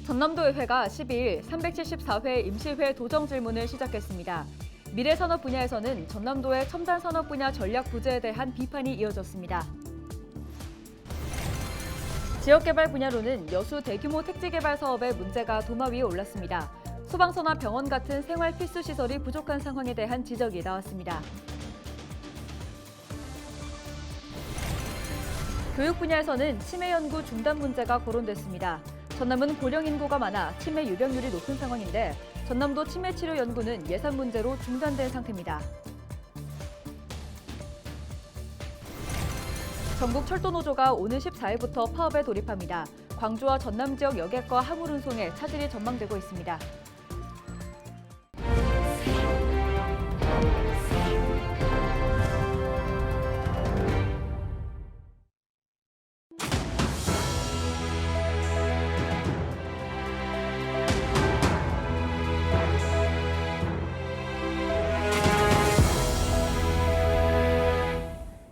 전남도의회가 12일 374회 임시회 도정 질문을 시작했습니다. 미래산업 분야에서는 전남도의 첨단산업 분야 전략 부재에 대한 비판이 이어졌습니다. 지역개발 분야로는 여수 대규모 택지개발 사업의 문제가 도마 위에 올랐습니다. 소방서나 병원 같은 생활 필수 시설이 부족한 상황에 대한 지적이 나왔습니다. 교육 분야에서는 치매 연구 중단 문제가 거론됐습니다. 전남은 고령 인구가 많아 치매 유병률이 높은 상황인데 전남도 치매 치료 연구는 예산 문제로 중단된 상태입니다. 전국 철도노조가 오는 14일부터 파업에 돌입합니다. 광주와 전남 지역 여객과 화물 운송에 차질이 전망되고 있습니다.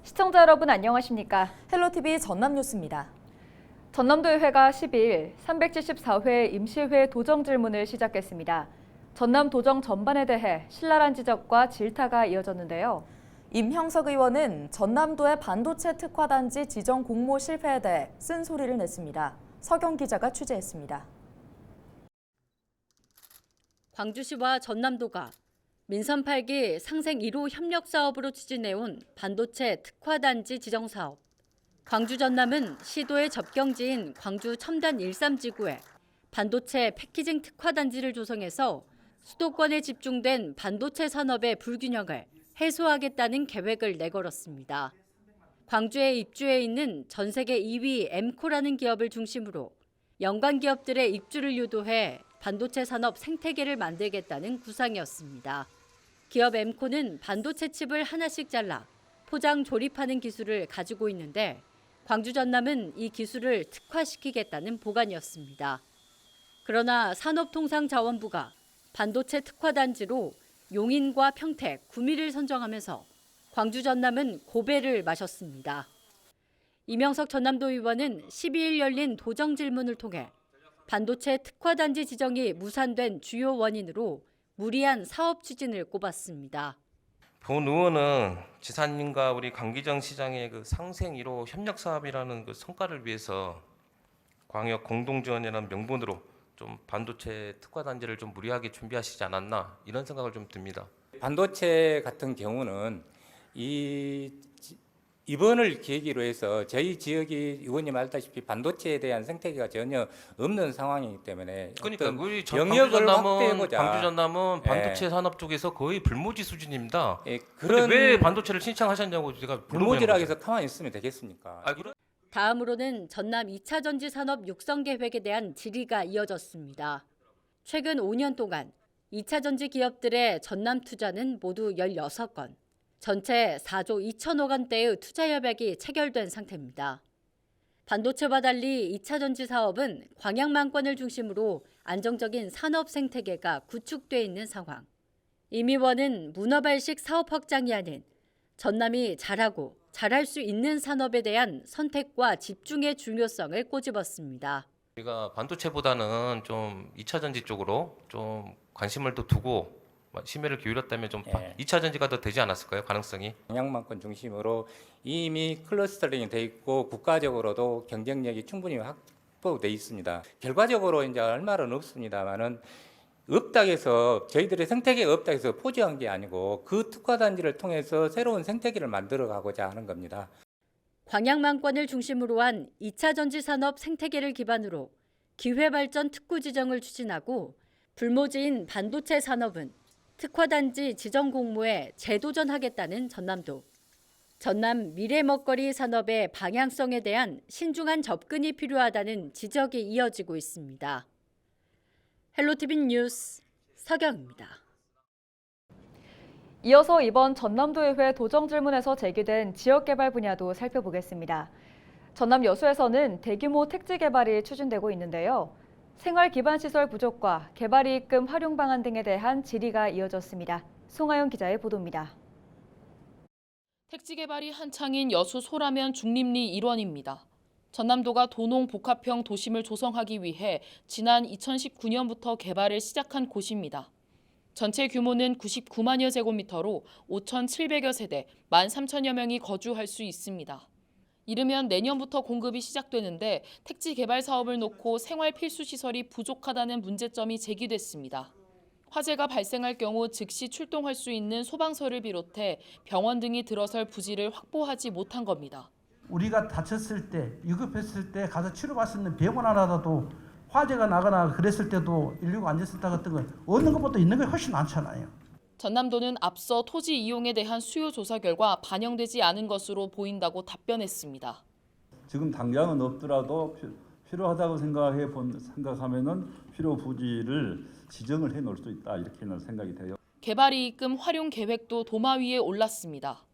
시청자 여러분 안녕하십니까? 헬로티비 전남뉴스입니다. 전남도의회가 12일 374회 임시회 도정 질문을 시작했습니다. 전남 도정 전반에 대해 신랄한 지적과 질타가 이어졌는데요. 임형석 의원은 전남도의 반도체 특화단지 지정 공모 실패에 대해 쓴소리를 냈습니다. 서경 기자가 취재했습니다. 광주시와 전남도가 민선 8기 상생 1호 협력 사업으로 추진해온 반도체 특화단지 지정 사업. 광주 전남은 시도의 접경지인 광주 첨단 13지구에 반도체 패키징 특화단지를 조성해서 수도권에 집중된 반도체 산업의 불균형을 해소하겠다는 계획을 내걸었습니다. 광주에 입주해 있는 전 세계 2위 엠코라는 기업을 중심으로 연관 기업들의 입주를 유도해 반도체 산업 생태계를 만들겠다는 구상이었습니다. 기업 엠코는 반도체 칩을 하나씩 잘라 포장 조립하는 기술을 가지고 있는데 광주 전남은 이 기술을 특화시키겠다는 보관이었습니다. 그러나 산업통상자원부가 반도체 특화단지로 용인과 평택, 구미를 선정하면서 광주 전남은 고배를 마셨습니다. 임형석 전남도 의원은 12일 열린 도정 질문을 통해 반도체 특화단지 지정이 무산된 주요 원인으로 무리한 사업 추진을 꼽았습니다. 본 의원은 지사님과 우리 강기정 시장의 그 상생 1호 협력 사업이라는 그 성과를 위해서 광역 공동지원이라는 명분으로 좀 반도체 특화단지를 좀 무리하게 준비하시지 않았나 이런 생각을 좀 듭니다. 반도체 같은 경우는 이번을 계기로 해서 저희 지역이 의원님 알다시피 반도체에 대한 생태계가 전혀 없는 상황이기 때문에 그러니까 우리 영역을 확대해보자. 광주 전남은 반도체 예. 산업 쪽에서 거의 불모지 수준입니다. 예, 그런데 왜 반도체를 신청하셨냐고 제가 불모지라 해서 가만히 있으면 되겠습니까? 다음으로는 전남 2차 전지 산업 육성 계획에 대한 질의가 이어졌습니다. 최근 5년 동안 2차 전지 기업들의 전남 투자는 모두 16건, 전체 4조 2천억 원대의 투자 협약이 체결된 상태입니다. 반도체와 달리 2차 전지 사업은 광양만권을 중심으로 안정적인 산업 생태계가 구축돼 있는 상황. 임 의원은 문어발식 사업 확장이 아닌 전남이 잘하고 잘할 수 있는 산업에 대한 선택과 집중의 중요성을 꼬집었습니다. 우리가 반도체보다는 좀 2차 전지 쪽으로 좀 관심을 더 두고 심혈을 기울였다면 좀 2차 전지가 더 되지 않았을까요? 가능성이? 광양만권 중심으로 이미 클러스터링이 돼 있고 국가적으로도 경쟁력이 충분히 확보돼 있습니다. 결과적으로 이제 얼마는 없습니다만은 업닥에서 저희들의 생태계가 업닥에서 포기한 게 아니고 그 특화단지를 통해서 새로운 생태계를 만들어가고자 하는 겁니다. 광양만권을 중심으로 한 2차 전지 산업 생태계를 기반으로 기회발전 특구 지정을 추진하고 불모지인 반도체 산업은 특화단지 지정 공모에 재도전하겠다는 전남도. 전남 미래 먹거리 산업의 방향성에 대한 신중한 접근이 필요하다는 지적이 이어지고 있습니다. 헬로티비 뉴스 서경입니다. 이어서 이번 전남도의회 도정 질문에서 제기된 지역개발 분야도 살펴보겠습니다. 전남 여수에서는 대규모 택지 개발이 추진되고 있는데요. 생활 기반 시설 부족과 개발 이익금 활용 방안 등에 대한 질의가 이어졌습니다. 송하영 기자의 보도입니다. 택지 개발이 한창인 여수 소라면 중립리 일원입니다. 전남도가 도농 복합형 도심을 조성하기 위해 지난 2019년부터 개발을 시작한 곳입니다. 전체 규모는 99만여 제곱미터로 5,700여 세대, 13,000여 명이 거주할 수 있습니다. 이르면 내년부터 공급이 시작되는데 택지 개발 사업을 놓고 생활 필수 시설이 부족하다는 문제점이 제기됐습니다. 화재가 발생할 경우 즉시 출동할 수 있는 소방서를 비롯해 병원 등이 들어설 부지를 확보하지 못한 겁니다. 우리가 다쳤을 때, 위급했을 때 가서 치료받을 수 있는 병원 하나라도 화재가 나거나 그랬을 때도 119 안전센터 같은 거 얻는 것보다 있는 게 훨씬 많잖아요. 전남도는 앞서 토지 이용에 대한 수요 조사 결과 반영되지 않은 것으로 보인다고 답변했습니다. 지금 당장은 없더라도 필요하다고 생각하면은 필요 부지를 지정을 해 놓을 수 있다 이렇게는 생각이 돼요. 개발이익금 활용 계획도 도마 위에 올랐습니다.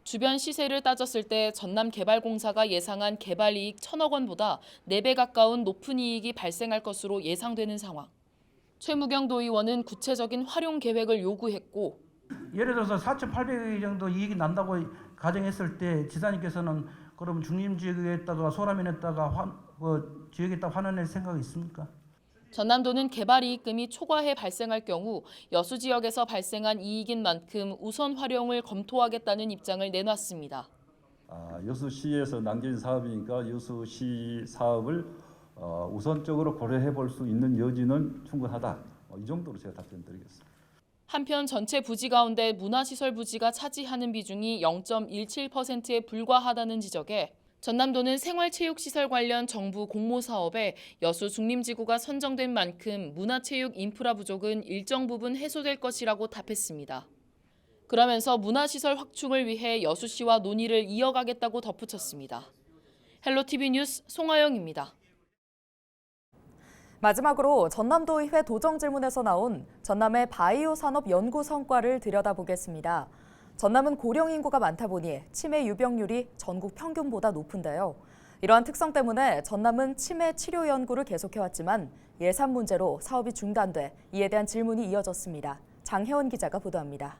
주변 시세를 따졌을 때 전남개발공사가 예상한 개발이익 1,000억 원보다 4배 가까운 높은 이익이 발생할 것으로 예상되는 상황. 최무경 도의원은 구체적인 활용 계획을 요구했고 예를 들어서 4,800억 정도 이익이 난다고 가정했을 때 지사님께서는 그럼 중림지역에다가 소라민에다가 지역에다가 환원할 생각이 있습니까? 전남도는 개발이익금이 초과해 발생할 경우 여수 지역에서 발생한 이익인 만큼 우선 활용을 검토하겠다는 입장을 내놨습니다. 여수시에서 남겨진 사업이니까 여수시 사업을 우선적으로 고려해 볼 수 있는 여지는 충분하다. 이 정도로 제가 답변드리겠습니다. 한편 전체 부지 가운데 문화시설 부지가 차지하는 비중이 0.17%에 불과하다는 지적에 전남도는 생활체육시설 관련 정부 공모 사업에 여수 중림지구가 선정된 만큼 문화체육 인프라 부족은 일정 부분 해소될 것이라고 답했습니다. 그러면서 문화시설 확충을 위해 여수시와 논의를 이어가겠다고 덧붙였습니다. 헬로티비 뉴스 송하영입니다. 마지막으로 전남도의회 도정질문에서 나온 전남의 바이오 산업 연구 성과를 들여다보겠습니다. 전남은 고령 인구가 많다 보니 치매 유병률이 전국 평균보다 높은데요. 이러한 특성 때문에 전남은 치매 치료 연구를 계속해왔지만 예산 문제로 사업이 중단돼 이에 대한 질문이 이어졌습니다. 장혜원 기자가 보도합니다.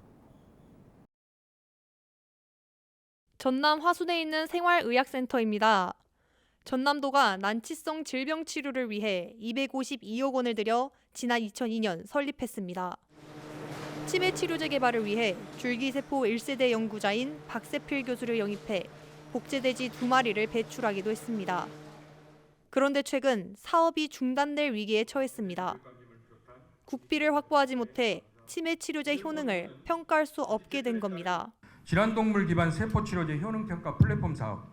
전남 화순에 있는 생활의학센터입니다. 전남도가 난치성 질병 치료를 위해 252억 원을 들여 지난 2002년 설립했습니다. 치매 치료제 개발을 위해 줄기세포 1세대 연구자인 박세필 교수를 영입해 복제돼지 2마리를 배출하기도 했습니다. 그런데 최근 사업이 중단될 위기에 처했습니다. 국비를 확보하지 못해 치매 치료제 효능을 평가할 수 없게 된 겁니다. 질환동물 기반 세포치료제 효능평가 플랫폼 사업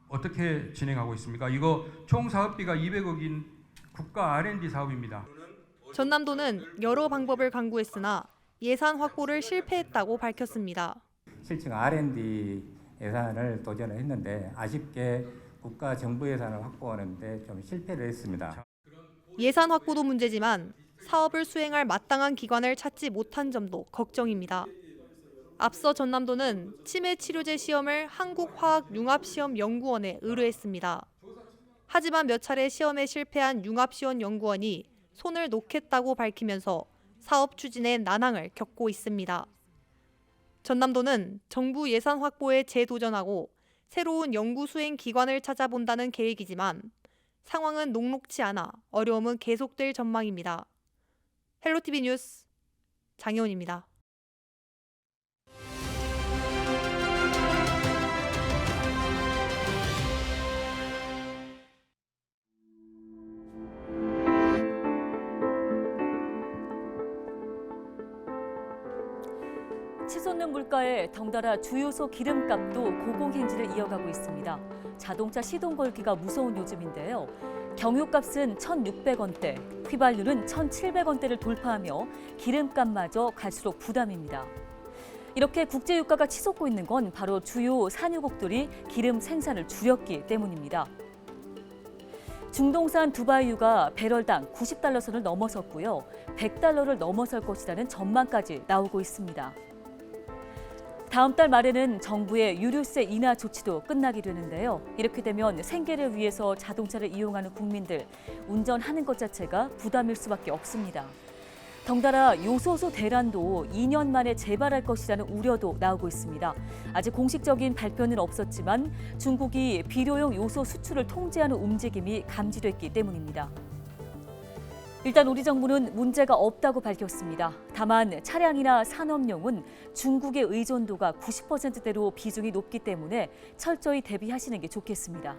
어떻게 진행하고 있습니까? 이거 총 사업비가 200억인 국가 R&D 사업입니다. 전남도는 여러 방법을 강구했으나 예산 확보를 실패했다고 밝혔습니다. 실증 R&D 예산을 도전을 했는데 아쉽게 국가 정부 예산을 확보하는데 좀 실패를 했습니다. 예산 확보도 문제지만 사업을 수행할 마땅한 기관을 찾지 못한 점도 걱정입니다. 앞서 전남도는 치매 치료제 시험을 한국화학융합시험연구원에 의뢰했습니다. 하지만 몇 차례 시험에 실패한 융합시험연구원이 손을 놓겠다고 밝히면서 사업 추진에 난항을 겪고 있습니다. 전남도는 정부 예산 확보에 재도전하고 새로운 연구 수행 기관을 찾아본다는 계획이지만 상황은 녹록치 않아 어려움은 계속될 전망입니다. 헬로티비 뉴스 장혜원입니다. 치솟는 물가에 덩달아 주유소 기름값도 고공행진을 이어가고 있습니다. 자동차 시동 걸기가 무서운 요즘인데요. 경유값은 1,600원대, 휘발유는 1,700원대를 돌파하며 기름값마저 갈수록 부담입니다. 이렇게 국제유가가 치솟고 있는 건 바로 주요 산유국들이 기름 생산을 줄였기 때문입니다. 중동산 두바이유가 배럴당 90달러 선을 넘어섰고요. 100달러를 넘어설 것이라는 전망까지 나오고 있습니다. 다음 달 말에는 정부의 유류세 인하 조치도 끝나게 되는데요. 이렇게 되면 생계를 위해서 자동차를 이용하는 국민들, 운전하는 것 자체가 부담일 수밖에 없습니다. 덩달아 요소수 대란도 2년 만에 재발할 것이라는 우려도 나오고 있습니다. 아직 공식적인 발표는 없었지만 중국이 비료용 요소 수출을 통제하는 움직임이 감지됐기 때문입니다. 일단 우리 정부는 문제가 없다고 밝혔습니다. 다만 차량이나 산업용은 중국의 의존도가 90%대로 비중이 높기 때문에 철저히 대비하시는 게 좋겠습니다.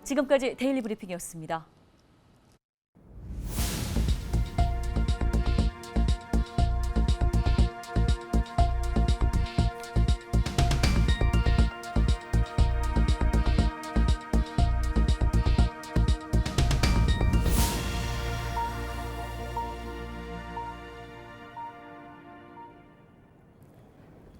지금까지 데일리 브리핑이었습니다.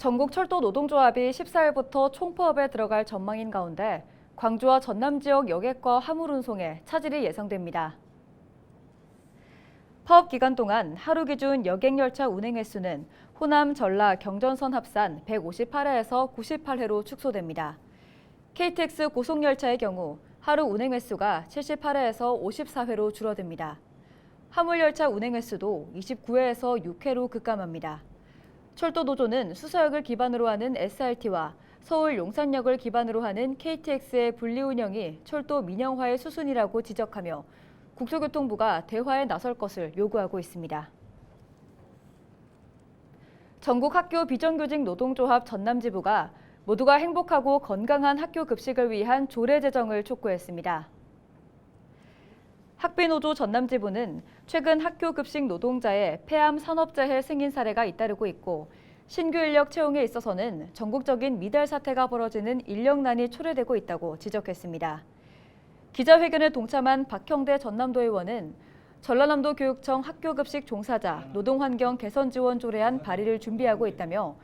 전국철도노동조합이 14일부터 총파업에 들어갈 전망인 가운데 광주와 전남 지역 여객과 화물운송에 차질이 예상됩니다. 파업 기간 동안 하루 기준 여객열차 운행 횟수는 호남, 전라, 경전선 합산 158회에서 98회로 축소됩니다. KTX 고속열차의 경우 하루 운행 횟수가 78회에서 54회로 줄어듭니다. 화물열차 운행 횟수도 29회에서 6회로 급감합니다. 철도노조는 수서역을 기반으로 하는 SRT와 서울 용산역을 기반으로 하는 KTX의 분리 운영이 철도 민영화의 수순이라고 지적하며 국토교통부가 대화에 나설 것을 요구하고 있습니다. 전국 학교 비정규직 노동조합 전남지부가 모두가 행복하고 건강한 학교 급식을 위한 조례 제정을 촉구했습니다. 학비노조 전남지부는 최근 학교 급식 노동자의 폐암 산업재해 승인 사례가 잇따르고 있고 신규 인력 채용에 있어서는 전국적인 미달 사태가 벌어지는 인력난이 초래되고 있다고 지적했습니다. 기자회견에 동참한 박형대 전남도 의원은 전라남도 교육청 학교급식 종사자 노동환경 개선 지원 조례안 발의를 준비하고 있다며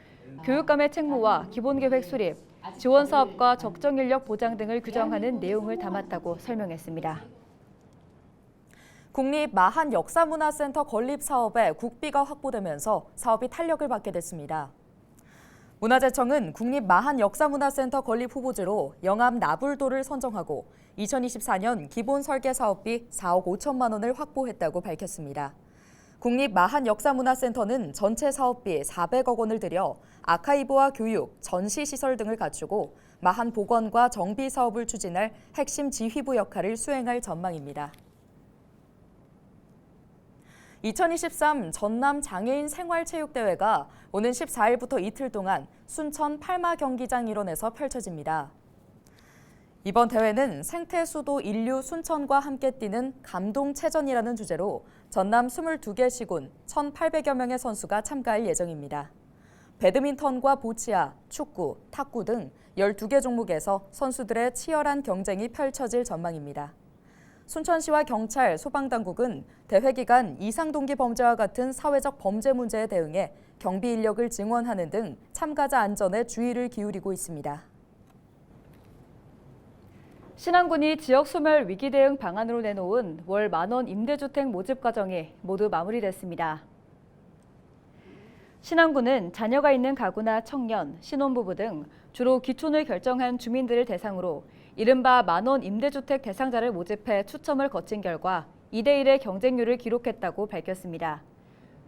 교육감의 책무와 기본계획 수립, 지원 사업과 적정 인력 보장 등을 규정하는 내용을 담았다고 설명했습니다. 국립 마한 역사문화센터 건립 사업에 국비가 확보되면서 사업이 탄력을 받게 됐습니다. 문화재청은 국립 마한 역사문화센터 건립 후보지로 영암 나불도를 선정하고 2024년 기본 설계 사업비 4억 5천만 원을 확보했다고 밝혔습니다. 국립 마한 역사문화센터는 전체 사업비 400억 원을 들여 아카이브와 교육, 전시시설 등을 갖추고 마한 복원과 정비 사업을 추진할 핵심 지휘부 역할을 수행할 전망입니다. 2023 전남 장애인 생활체육대회가 오는 14일부터 이틀 동안 순천 팔마 경기장 일원에서 펼쳐집니다. 이번 대회는 생태수도 인류 순천과 함께 뛰는 감동체전이라는 주제로 전남 22개 시군 1,800여 명의 선수가 참가할 예정입니다. 배드민턴과 보치아, 축구, 탁구 등 12개 종목에서 선수들의 치열한 경쟁이 펼쳐질 전망입니다. 순천시와 경찰, 소방당국은 대회 기간 이상동기 범죄와 같은 사회적 범죄 문제에 대응해 경비 인력을 증원하는 등 참가자 안전에 주의를 기울이고 있습니다. 신안군이 지역 소멸 위기 대응 방안으로 내놓은 월 10,000원 임대주택 모집 과정이 모두 마무리됐습니다. 신안군은 자녀가 있는 가구나 청년, 신혼부부 등 주로 귀촌을 결정한 주민들을 대상으로 이른바 10,000원 임대주택 대상자를 모집해 추첨을 거친 결과 2대1의 경쟁률을 기록했다고 밝혔습니다.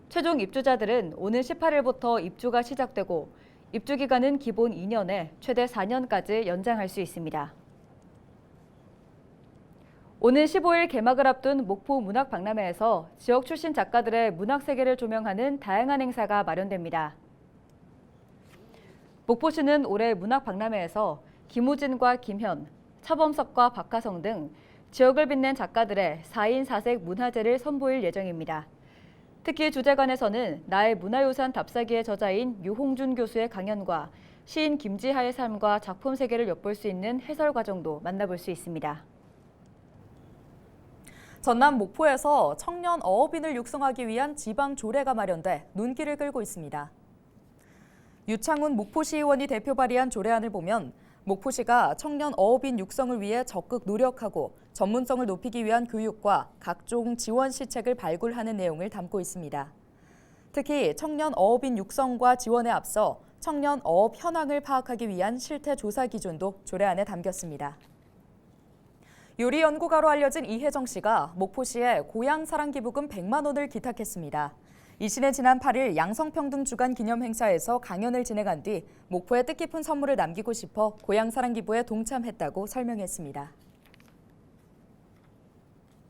최종 입주자들은 오는 18일부터 입주가 시작되고 입주 기간은 기본 2년에 최대 4년까지 연장할 수 있습니다. 오는 15일 개막을 앞둔 목포 문학박람회에서 지역 출신 작가들의 문학 세계를 조명하는 다양한 행사가 마련됩니다. 목포시는 올해 문학박람회에서 김우진과 김현, 차범석과 박하성 등 지역을 빛낸 작가들의 4인 4색 문화제를 선보일 예정입니다. 특히 주제관에서는 나의 문화유산 답사기의 저자인 유홍준 교수의 강연과 시인 김지하의 삶과 작품 세계를 엿볼 수 있는 해설 과정도 만나볼 수 있습니다. 전남 목포에서 청년 어업인을 육성하기 위한 지방 조례가 마련돼 눈길을 끌고 있습니다. 유창훈 목포시의원이 대표 발의한 조례안을 보면 목포시가 청년 어업인 육성을 위해 적극 노력하고 전문성을 높이기 위한 교육과 각종 지원 시책을 발굴하는 내용을 담고 있습니다. 특히 청년 어업인 육성과 지원에 앞서 청년 어업 현황을 파악하기 위한 실태 조사 기준도 조례안에 담겼습니다. 요리 연구가로 알려진 이혜정 씨가 목포시에 고향 사랑 기부금 100만 원을 기탁했습니다. 이 씨는 지난 8일 양성평등 주간 기념 행사에서 강연을 진행한 뒤 목포에 뜻깊은 선물을 남기고 싶어 고향 사랑 기부에 동참했다고 설명했습니다.